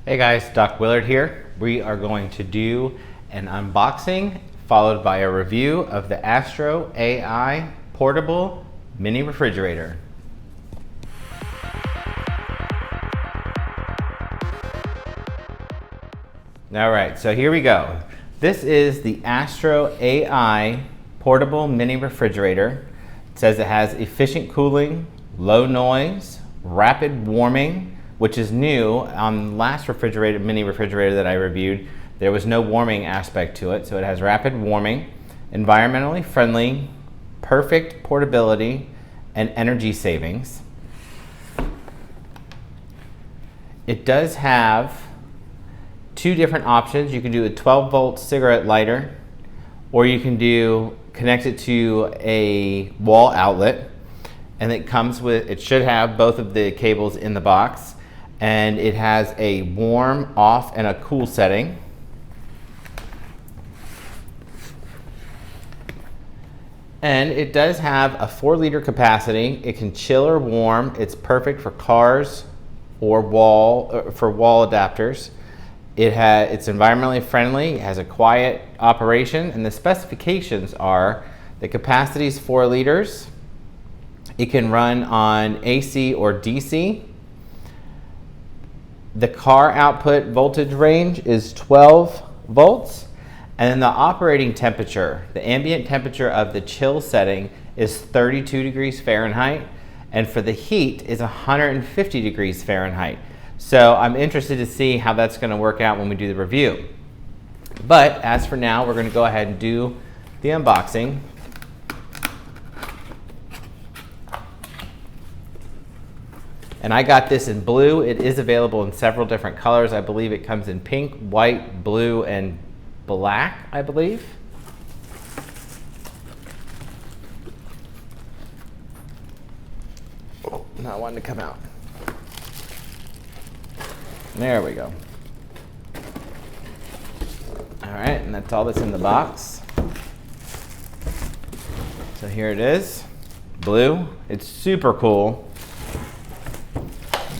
Hey guys, Doc Willard here. We are going to do an unboxing followed by a review of the AstroAI portable mini refrigerator. All right, so here we go. This is the AstroAI portable mini refrigerator. It says it has efficient cooling, low noise, rapid warming, which is new. On the last mini refrigerator that I reviewed, there was no warming aspect to it, so it has rapid warming, environmentally friendly, perfect portability, and energy savings. It does have two different options. You can do a 12-volt cigarette lighter, or you can connect it to a wall outlet, and it should have both of the cables in the box. And it has a warm, off, and a cool setting. And it does have a 4-liter capacity. It can chill or warm. It's perfect for cars or wall adapters. It's environmentally friendly. It has a quiet operation, and the specifications are the capacity is 4 liters. It can run on AC or DC. The car output voltage range is 12 volts, and then the operating temperature, the ambient temperature of the chill setting is 32 degrees Fahrenheit, and for the heat is 150 degrees Fahrenheit. So I'm interested to see how that's going to work out when we do the review. But as for now, we're going to go ahead and do the unboxing. And I got this in blue. It is available in several different colors. I believe it comes in pink, white, blue, and black, I believe. Oh, not wanting to come out. There we go. All right, and that's all that's in the box. So here it is, blue. It's super cool.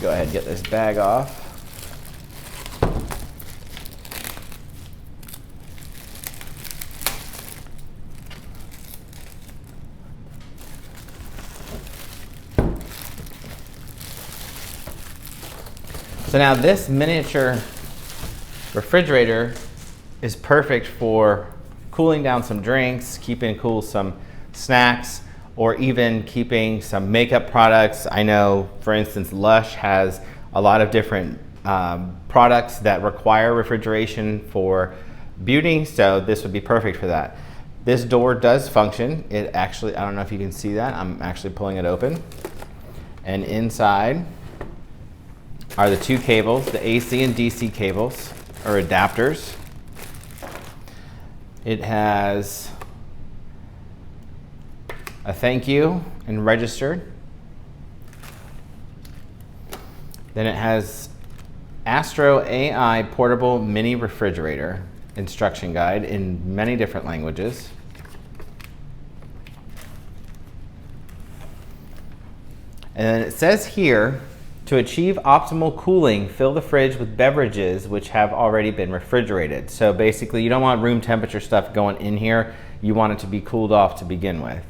Go ahead and get this bag off. So now this miniature refrigerator is perfect for cooling down some drinks, keeping cool some snacks, or even keeping some makeup products. I know, for instance, Lush has a lot of different products that require refrigeration for beauty, so this would be perfect for that. This door does function. It actually, I don't know if you can see that, I'm actually pulling it open. And inside are the two cables, the AC and DC cables, or adapters. It has a thank you and registered. Then it has AstroAI portable mini refrigerator instruction guide in many different languages. And then it says here, to achieve optimal cooling, fill the fridge with beverages which have already been refrigerated. So basically you don't want room temperature stuff going in here. You want it to be cooled off to begin with.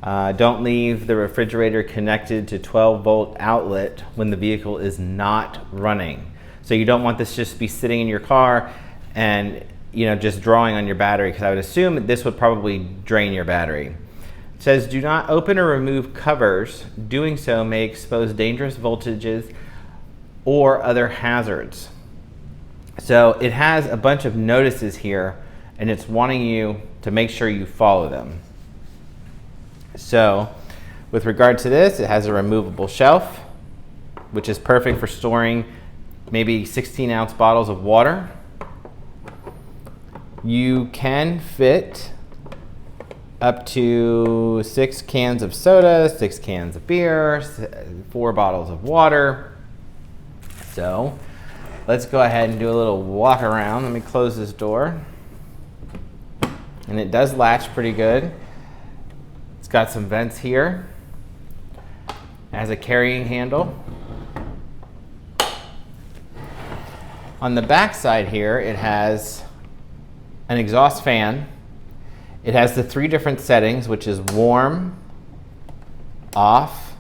Don't leave the refrigerator connected to 12-volt outlet when the vehicle is not running. So you don't want this just to be sitting in your car and just drawing on your battery, because I would assume that this would probably drain your battery. It says, do not open or remove covers. Doing so may expose dangerous voltages or other hazards. So it has a bunch of notices here, and it's wanting you to make sure you follow them. So with regard to this, it has a removable shelf, which is perfect for storing maybe 16-ounce bottles of water. You can fit up to 6 cans of soda, 6 cans of beer, 4 bottles of water. So let's go ahead and do a little walk around. Let me close this door. And it does latch pretty good. It's got some vents here. It has a carrying handle. On the back side here, it has an exhaust fan. It has the 3 different settings, which is warm, off,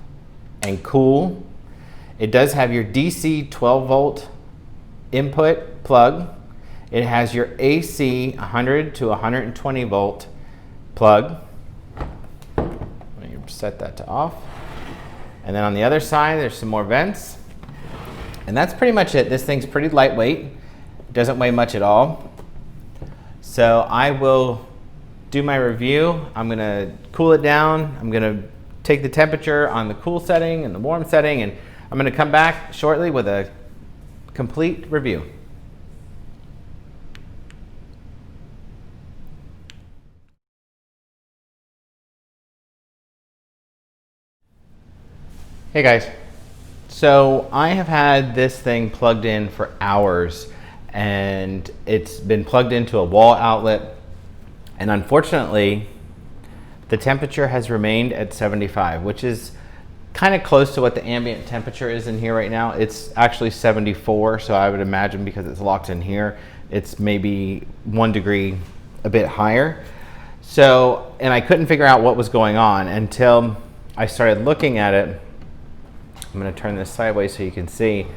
and cool. It does have your DC 12 volt input plug. It has your AC 100 to 120 volt plug. Let me set that to off. And then on the other side, there's some more vents. And that's pretty much it. This thing's pretty lightweight. It doesn't weigh much at all. So I will do my review. I'm gonna cool it down. I'm gonna take the temperature on the cool setting and the warm setting, and I'm gonna come back shortly with a complete review. Hey guys, so I have had this thing plugged in for hours, and it's been plugged into a wall outlet, and unfortunately the temperature has remained at 75, which is kind of close to what the ambient temperature is in here right now. It's actually 74, so I would imagine because it's locked in here, it's maybe 1 degree a bit higher. So, and I couldn't figure out what was going on until I started looking at it. I'm going to turn this sideways so you can see.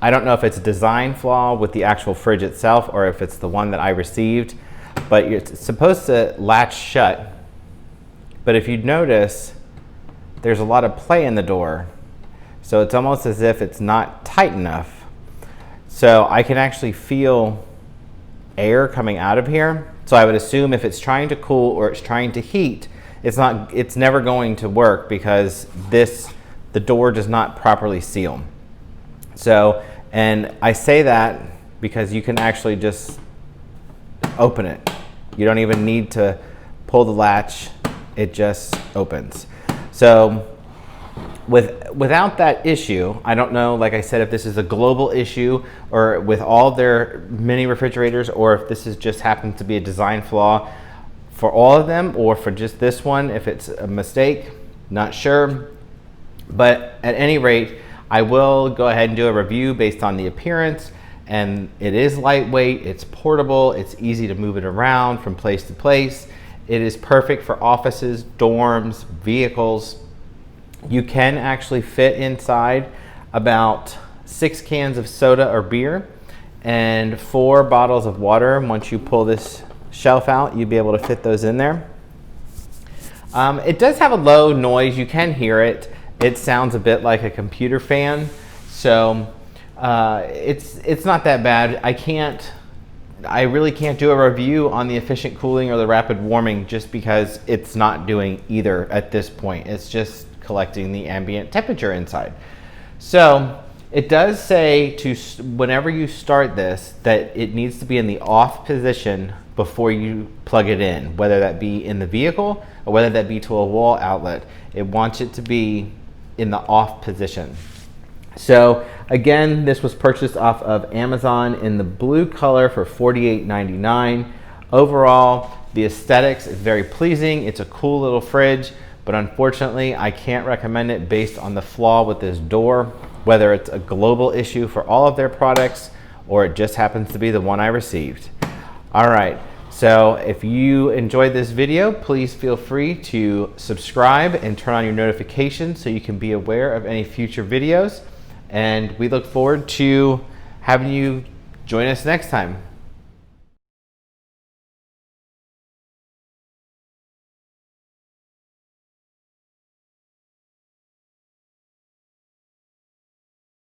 I don't know if it's a design flaw with the actual fridge itself or if it's the one that I received, but it's supposed to latch shut. But if you notice, there's a lot of play in the door. So it's almost as if it's not tight enough. So I can actually feel air coming out of here. So I would assume if it's trying to cool or it's trying to heat, it's never going to work because the door does not properly seal. So, and I say that because you can actually just open it. You don't even need to pull the latch, it just opens. So without that issue, I don't know, like I said, if this is a global issue or with all their mini refrigerators, or if this is just happens to be a design flaw for all of them, or for just this one, if it's a mistake, not sure. But at any rate, I will go ahead and do a review based on the appearance, and it is lightweight, it's portable, it's easy to move it around from place to place. It is perfect for offices, dorms, vehicles. You can actually fit inside about 6 cans of soda or beer and 4 bottles of water. Once you pull this shelf out, you'll be able to fit those in there. It does have a low noise, you can hear it. It sounds a bit like a computer fan, so it's not that bad. I really can't do a review on the efficient cooling or the rapid warming just because it's not doing either at this point. It's just collecting the ambient temperature inside. So it does say whenever you start this that it needs to be in the off position before you plug it in, whether that be in the vehicle or whether that be to a wall outlet. It wants it to be in the off position. So again, this was purchased off of Amazon in the blue color for $48.99. Overall, the aesthetics is very pleasing. It's a cool little fridge, but unfortunately, I can't recommend it based on the flaw with this door, whether it's a global issue for all of their products or it just happens to be the one I received. All right. So if you enjoyed this video, please feel free to subscribe and turn on your notifications so you can be aware of any future videos. And we look forward to having you join us next time.